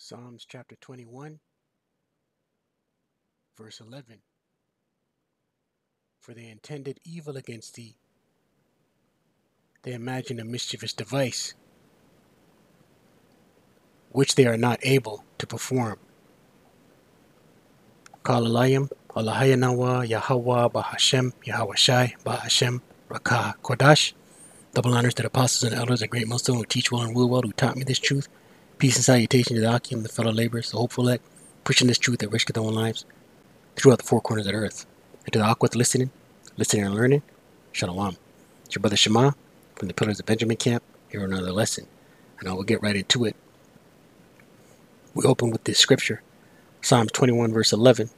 Psalms chapter 21, verse 11. For they intended evil against thee. They imagined a mischievous device, which they are not able to perform. Kalalayim, Allahayanawa, Yahawah, Bahasham, Yawashi, Bahasham, Rawchaa, Qadash. Double honors to the apostles and elders, a great millstone who teach well and will well, who taught me this truth. Peace and salutation to the Akim, the fellow laborers, the hopeful elect, pushing this truth that risk their own lives throughout the four corners of the earth. And to the Akwith listening and learning, Shalom. It's your brother Shema from the Pillars of Benjamin camp. Here another lesson, and I will get right into it. We open with this scripture, Psalms 21, verse 11,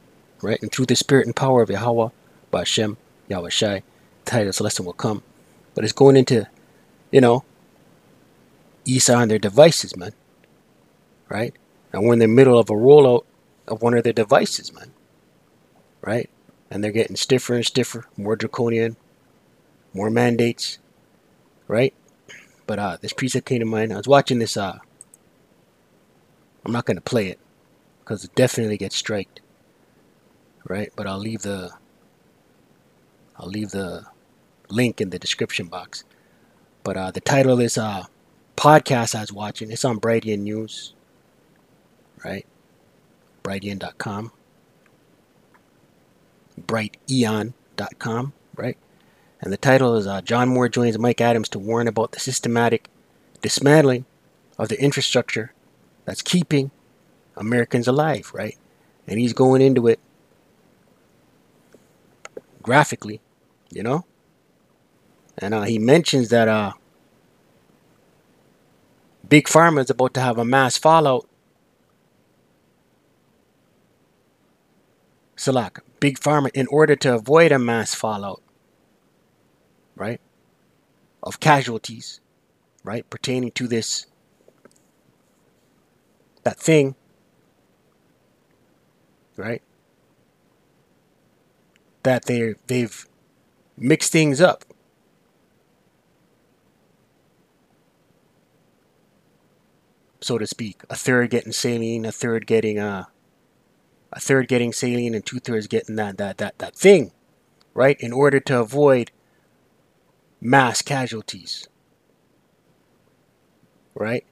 right? And through the spirit and power of Yahawah, Bahasham, Yawashi, the title of this lesson will come. But it's going into, Esau and their devices, man. Right? And we're in the middle of a rollout of one of their devices, man. Right? And they're getting stiffer and stiffer, more draconian, more mandates. Right? But this precept came to mind. I was watching this. I'm not going to play it because it definitely gets striked. Right? But I'll leave the link in the description box. But the title of this podcast I was watching, it's on Brightian News, right? Brightian.com, Brightian.com, right? And the title is John Moore joins Mike Adams to warn about the systematic dismantling of the infrastructure that's keeping Americans alive, right? And he's going into it graphically, And he mentions that Big Pharma is about to have a mass fallout. Salak, Big Pharma, in order to avoid a mass fallout, right, of casualties, right, pertaining to that thing, right, that they've mixed things up. So to speak, a third getting saline, a third getting saline, and 2/3 getting that thing, right? In order to avoid mass casualties, right?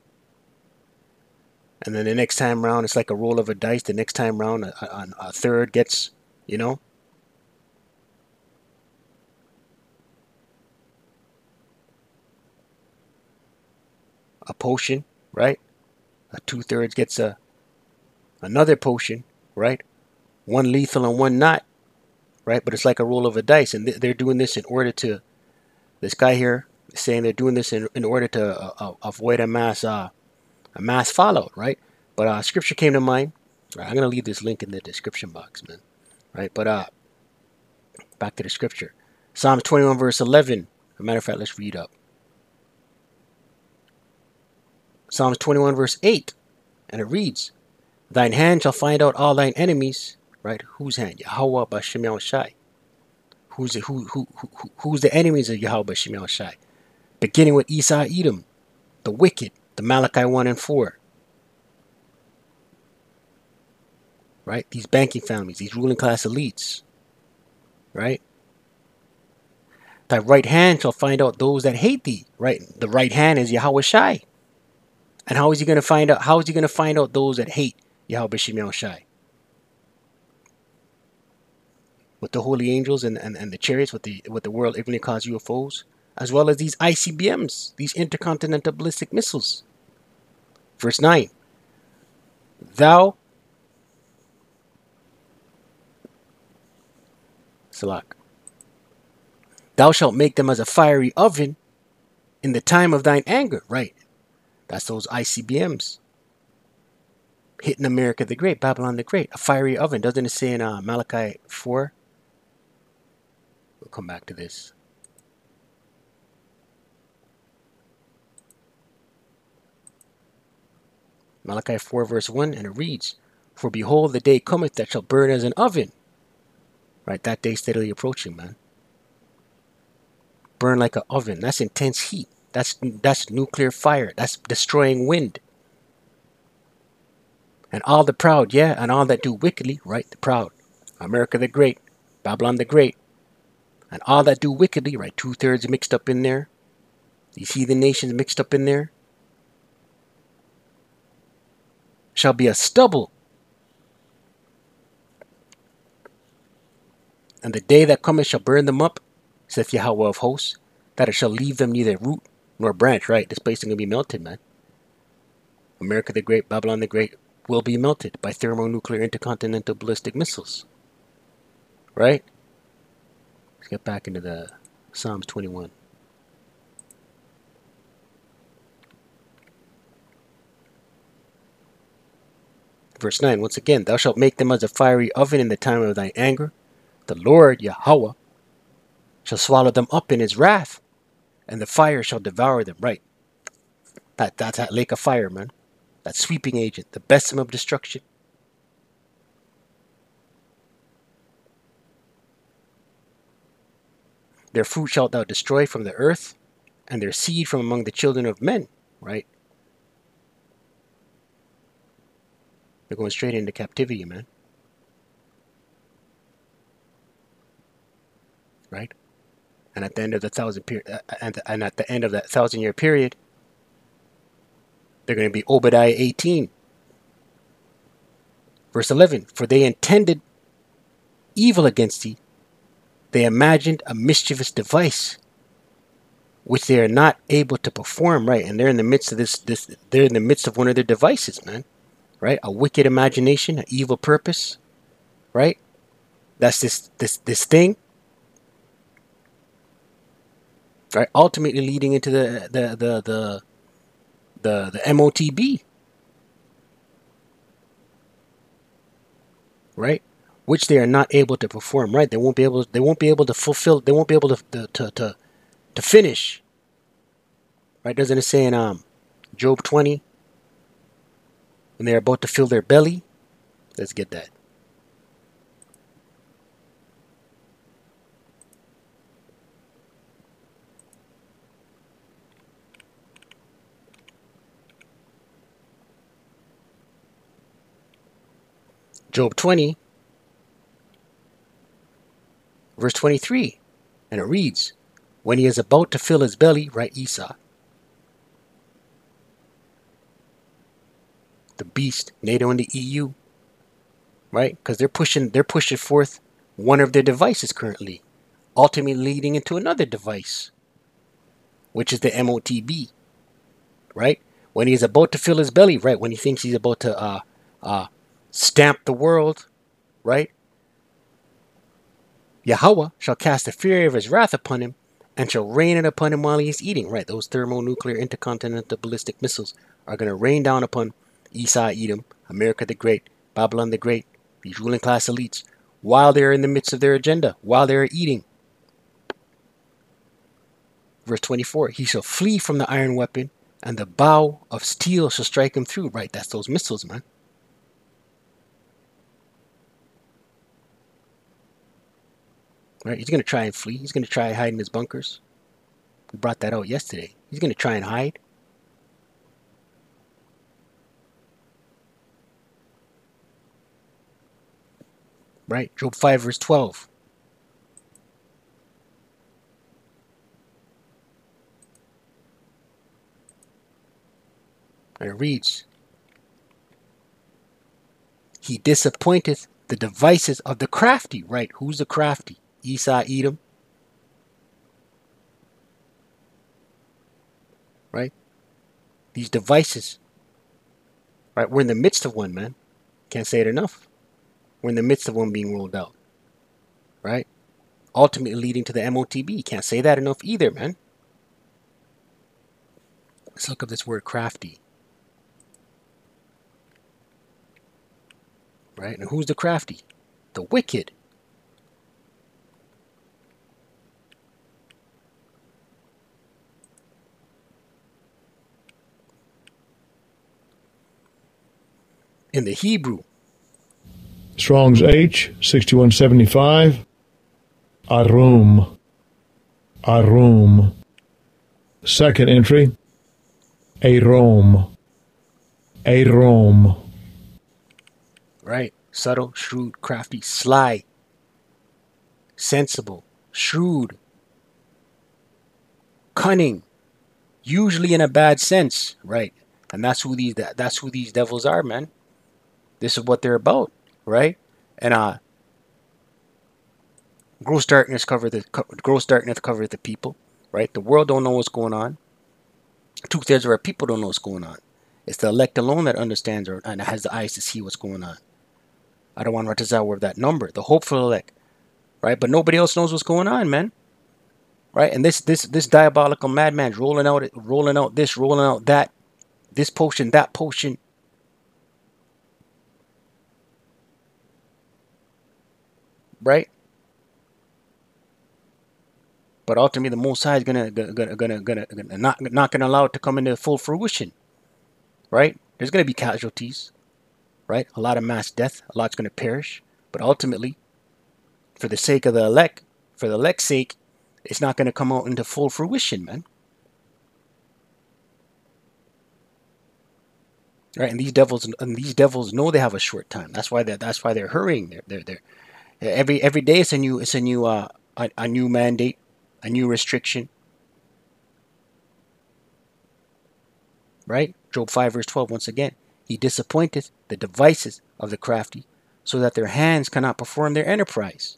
And then the next time round, it's like a roll of a dice. The next time round, a third gets, a potion, right? A 2/3 gets another potion, right? One lethal and one not, right? But it's like a roll of a dice, and they're doing this in order to. This guy here is saying they're doing this in order to avoid a mass fallout, right? But scripture came to mind. Right, I'm gonna leave this link in the description box, man. Right? But back to the scripture, Psalms 21 verse 11. As a matter of fact, let's read up. Psalms 21 verse 8, and it reads, "Thine hand shall find out all thine enemies." Right? Whose hand? Yahawah Bahasham Yawashi. Who's the enemies of Yahawah Bahasham Yawashi? Beginning with Esau, Edom, the wicked, the Malachi 1 and 4. Right? These banking families, these ruling class elites. Right? Thy right hand shall find out those that hate thee. Right? The right hand is Yawashi. And how is he going to find out? How is he going to find out those that hate Yahawah Bahasham Yawashi? With the holy angels and the chariots, with the world evenly caused UFOs, as well as these ICBMs, these intercontinental ballistic missiles. Verse 9. Thou, Salak, thou shalt make them as a fiery oven in the time of thine anger. Right. That's those ICBMs hitting America the Great, Babylon the Great. A fiery oven. Doesn't it say in Malachi 4? We'll come back to this. Malachi 4 verse 1, and it reads, "For behold, the day cometh that shall burn as an oven." Right, that day steadily approaching, man. Burn like an oven. That's intense heat. That's nuclear fire. That's destroying wind. And all the proud, yeah, and all that do wickedly, right, the proud. America the Great, Babylon the Great, and all that do wickedly, right, 2/3 mixed up in there. These heathen nations mixed up in there. Shall be a stubble. And the day that cometh shall burn them up, saith Yahawah of hosts, that it shall leave them neither root nor branch, right? This place is going to be melted, man. America the Great, Babylon the Great will be melted by thermonuclear intercontinental ballistic missiles. Right? Let's get back into the Psalms 21. Verse 9, once again, thou shalt make them as a fiery oven in the time of thy anger. The Lord, Yahawah, shall swallow them up in his wrath, and the fire shall devour them. Right. That's that lake of fire, man. That sweeping agent, the besom of destruction. Their fruit shalt thou destroy from the earth, and their seed from among the children of men. Right? They're going straight into captivity, man. Right? And at the end of the and at the end of that 1,000-year period, they're going to be Obadiah 18. Verse 11, for they intended evil against thee. They imagined a mischievous device, which they are not able to perform, right? And they're in the midst of they're in the midst of one of their devices, man. Right? A wicked imagination, an evil purpose, right? That's this thing. Right? Ultimately leading into the MOTB. Right? Which they are not able to perform, right? They won't be able to fulfill, they won't be able to finish. Right? Doesn't it say in Job 20, when they're about to fill their belly? Let's get that. Job 20, verse 23, and it reads, when he is about to fill his belly, right, Esau, the beast, NATO and the EU, right, because they're pushing forth one of their devices currently, ultimately leading into another device, which is the MOTB, right, when he is about to fill his belly, right, when he thinks he's about to stamp the world, right, Yahawah shall cast the fury of his wrath upon him, and shall rain it upon him while he is eating. Right, those thermonuclear intercontinental ballistic missiles are going to rain down upon Esau, Edom, America the Great, Babylon the Great, these ruling class elites, while they're in the midst of their agenda, while they're eating. Verse 24, he shall flee from the iron weapon, and the bow of steel shall strike him through. Right, that's those missiles, man. Right, he's going to try and flee. He's going to try and hide in his bunkers. We brought that out yesterday. He's going to try and hide. Right, Job 5 verse 12. And it reads, he disappointeth the devices of the crafty. Right, who's the crafty? Esau, Edom. Right? These devices. Right? We're in the midst of one, man. Can't say it enough. We're in the midst of one being rolled out. Right? Ultimately leading to the MOTB. Can't say that enough either, man. Let's look up this word crafty. Right? And who's the crafty? The wicked. In the Hebrew, Strong's H, 6175, Arum. Arum. Second entry, Arom. Arom. right? Subtle, shrewd, crafty, sly, sensible, shrewd, cunning, usually in a bad sense, right? And that's who these devils are, man. This is what they're about, right? And gross darkness cover the people, right? The world don't know what's going on. Truth is, our people don't know what's going on. It's the elect alone that understands and has the eyes to see what's going on. I don't want to retazawar that number, the hopeful elect, right? But nobody else knows what's going on, man, right? And this diabolical madman's rolling out this, rolling out that, this potion, that potion, right? But ultimately, the Most High is gonna not gonna allow it to come into full fruition, right? There's gonna be casualties, right? A lot of mass death, a lot's gonna perish. But ultimately, for the sake of the elect, for the elect's sake, it's not gonna come out into full fruition, man. Right? And these devils know they have a short time. That's why they're hurrying. They're every day it's a new mandate, a new restriction. Right? Job 5 verse 12 once again. He disappointeth the devices of the crafty, so that their hands cannot perform their enterprise.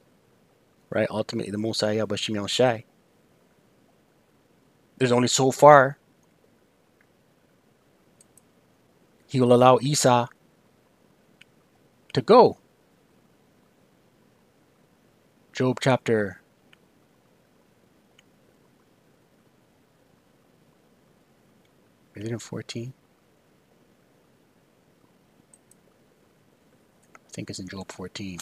Right? Ultimately, the Most High Yawashi, there's only so far he will allow Esau to go. Job chapter 14? I think it's in Job 14.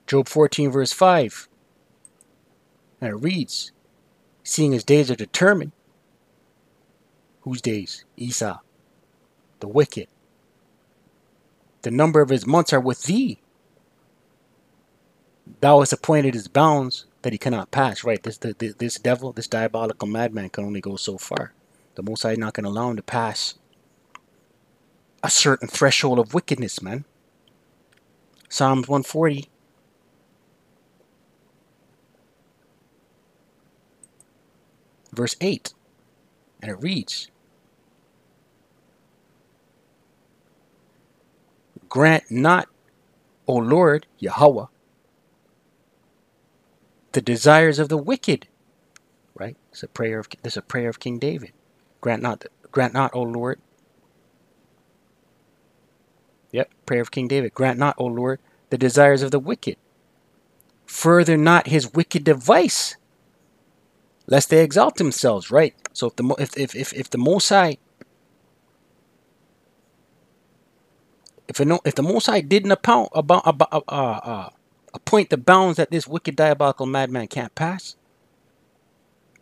Job 14 verse 5. And it reads, seeing his days are determined. Whose days? Esau, the wicked. The number of his months are with thee. Thou hast appointed his bounds that he cannot pass. Right, this devil, this diabolical madman can only go so far. The Most High is not going to allow him to pass a certain threshold of wickedness, man. Psalms 140. Verse 8. And it reads, grant not, O Lord, Yahawah, the desires of the wicked. Right? This is a prayer of King David. Grant not, O Lord. Yep, prayer of King David. Grant not, O Lord, the desires of the wicked. Further not his wicked device, lest they exalt themselves. Right. So if the Most High, if the Most High didn't appoint the bounds that this wicked diabolical madman can't pass,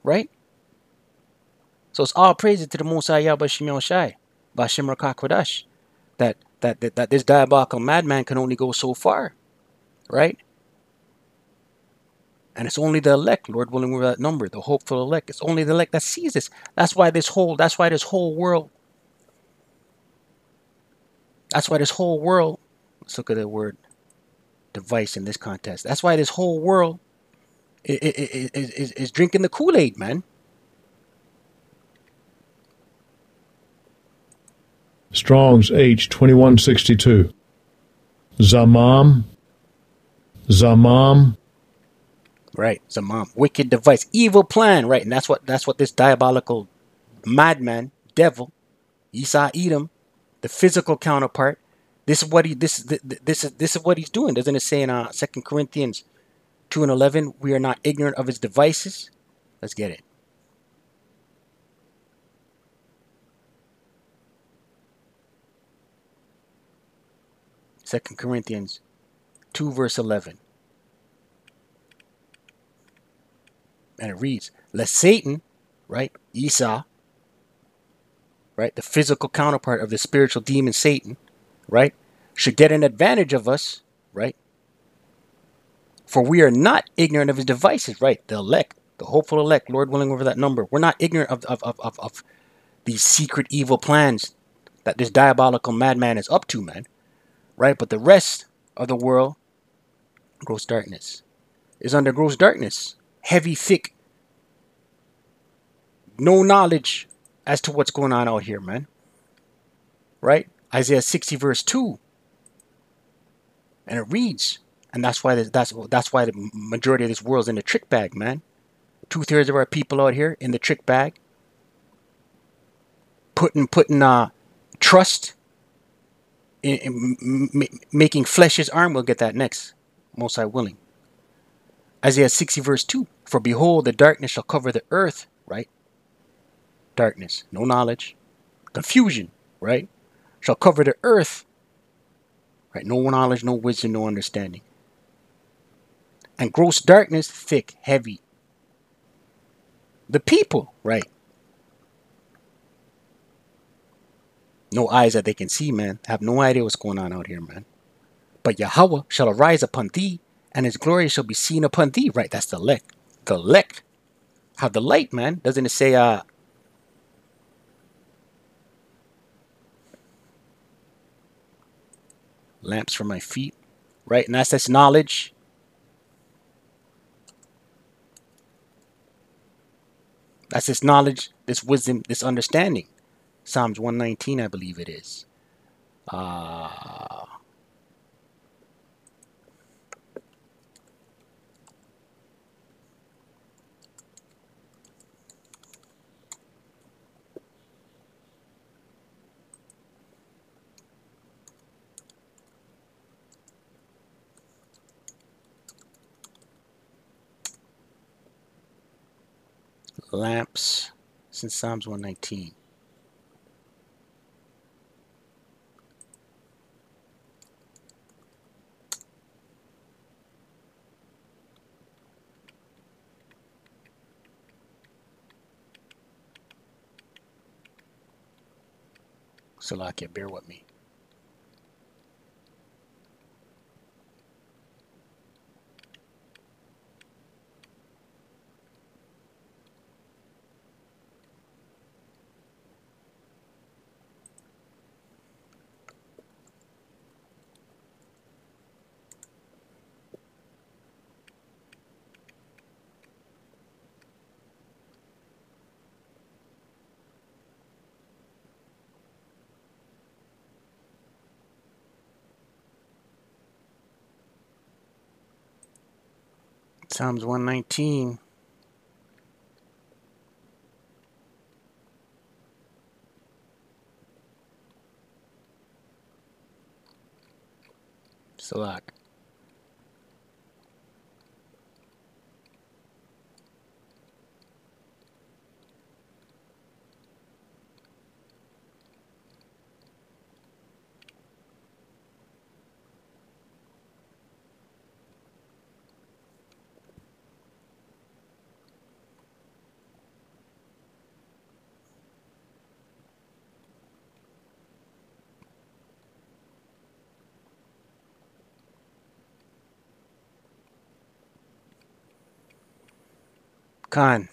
right? So it's all praises to the Most High Yawashi, Bahasham Qadash, that this diabolical madman can only go so far, right? And it's only the elect, Lord willing, we're that number, the hopeful elect. It's only the elect that sees this. That's why this whole world. Let's look at the word device in this context. That's why this whole world is drinking the Kool-Aid, man. Strong's H 2162. Zamam. Right, Zamam, wicked device, evil plan. Right, and that's what this diabolical madman, devil, Esau Edom, the physical counterpart. This is what he's doing. Doesn't it say in 2 Corinthians 2:11, we are not ignorant of his devices? Let's get it. Second Corinthians 2 verse 11. And it reads, lest Satan, right, Esau, right, the physical counterpart of the spiritual demon Satan, right, should get an advantage of us, right? For we are not ignorant of his devices, right? The elect, the hopeful elect, Lord willing over that number. We're not ignorant of these secret evil plans that this diabolical madman is up to, man, right? But the rest of the world, gross darkness, is under gross darkness, heavy, thick, no knowledge as to what's going on out here, man, right? Isaiah 60 verse 2, and it reads, and that's why the majority of this world's in the trick bag, man. 2/3 of our people out here in the trick bag, putting trust in making flesh his arm. We'll get that next, most high willing. Isaiah 60 verse 2, for behold, the darkness shall cover the earth, right? Darkness, no knowledge, confusion, right? Shall cover the earth, right? No knowledge, no wisdom, no understanding. And gross darkness, thick, heavy. The people, right? No eyes that they can see, man. Have no idea what's going on out here, man. But Yahawah shall arise upon thee, and his glory shall be seen upon thee. Right, that's the elect. The elect have the light, man. Doesn't it say, lamps for my feet, right? And that's knowledge. That's this knowledge, this wisdom, this understanding. Psalms 119, I believe it is. Lamps, since Psalms 119. Salakia, bear with me. Psalms 119. Salak. Khan.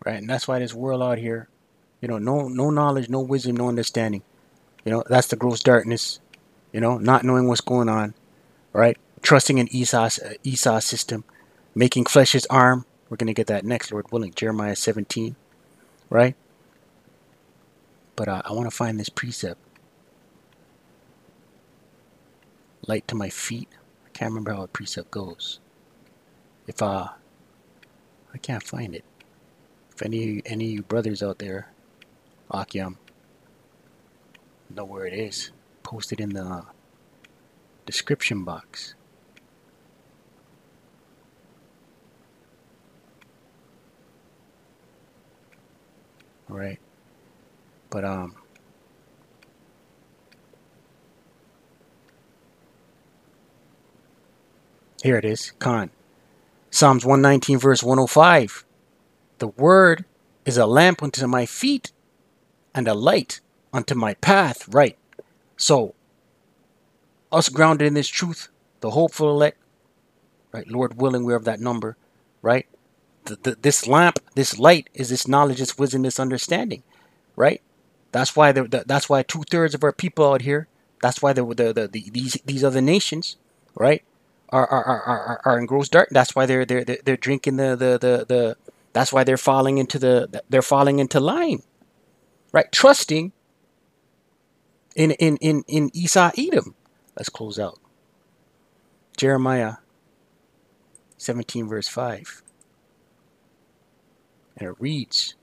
Right, and that's why this world out here, no knowledge, no wisdom, no understanding. That's the gross darkness. Not knowing what's going on, right? Trusting in Esau's system, making flesh his arm. We're gonna get that next, Lord willing. Jeremiah 17, right? But I want to find this precept. Light to my feet. I can't remember how a precept goes. If I can't find it. If any of you brothers out there, Akyam, know where it is, post it in the description box. All right, but Here it is. Khan. Psalms 119 verse 105. The word is a lamp unto my feet and a light unto my path. Right. So, us grounded in this truth, the hopeful elect, right? Lord willing, we're of that number, right? This lamp, this light is this knowledge, this wisdom, this understanding, right? That's why that's why 2/3 of our people out here, that's why these other nations, right, are in gross dark. That's why they're drinking the that's why they're falling into line, right? Trusting in Esau Edom. Let's close out. Jeremiah 17 verse 5. And it reads,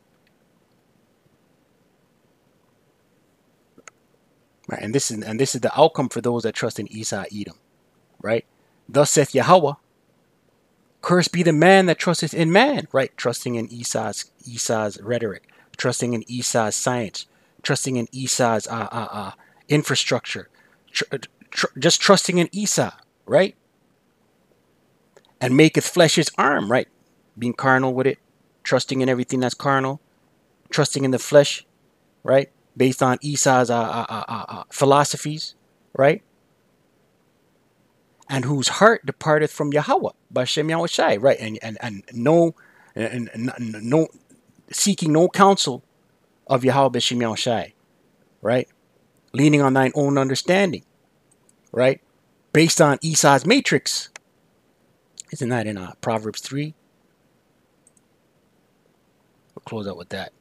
right, and this is the outcome for those that trust in Esau Edom, right? Thus saith Yahawah, cursed be the man that trusteth in man, right? Trusting in Esau's rhetoric, trusting in Esau's science, trusting in Esau's infrastructure, just trusting in Esau, right? And maketh flesh his arm, right? Being carnal with it, trusting in everything that's carnal, trusting in the flesh, right? Based on Esau's philosophies, right? And whose heart departeth from Yahawah, Bahasham Yawashi, right? And no seeking no counsel of Yahawah Bahasham Yawashi, right? Leaning on thine own understanding, right? Based on Esau's matrix. Isn't that in Proverbs 3? We'll close out with that.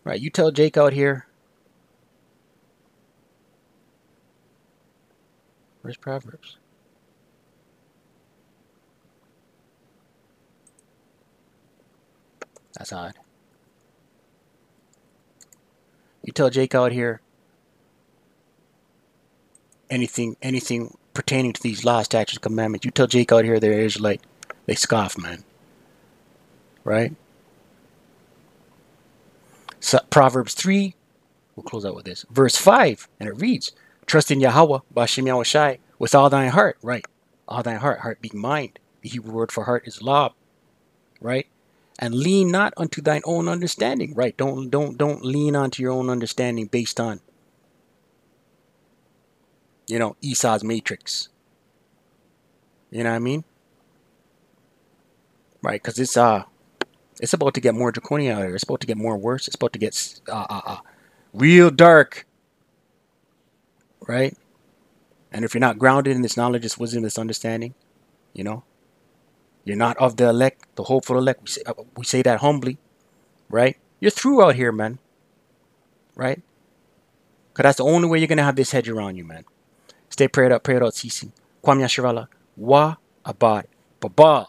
Right, you tell Jake out here. Where's Proverbs? That's odd. You tell Jake out here anything pertaining to these laws, statutes, commandments. You tell Jake out here they're Israelite, they scoff, man. Right? So, Proverbs 3, we'll close out with this. Verse 5, and it reads, trust in Yahawah, Bahasham Yawashi, with all thine heart, right? All thine heart being mind. The Hebrew word for heart is lob, right? And lean not unto thine own understanding, right? Don't lean onto your own understanding based on, Esau's matrix. You know what I mean? Right? Because it's about to get more draconian out here. It's about to get more worse. It's about to get real dark, right? And if you're not grounded in this knowledge, this wisdom, this understanding, you're not of the elect, the hopeful elect. We say that humbly, right? You're through out here, man, right? Because that's the only way you're going to have this hedge around you, man. Stay prayed up, ceasing. Kwam Yasharala, wa abad, babal.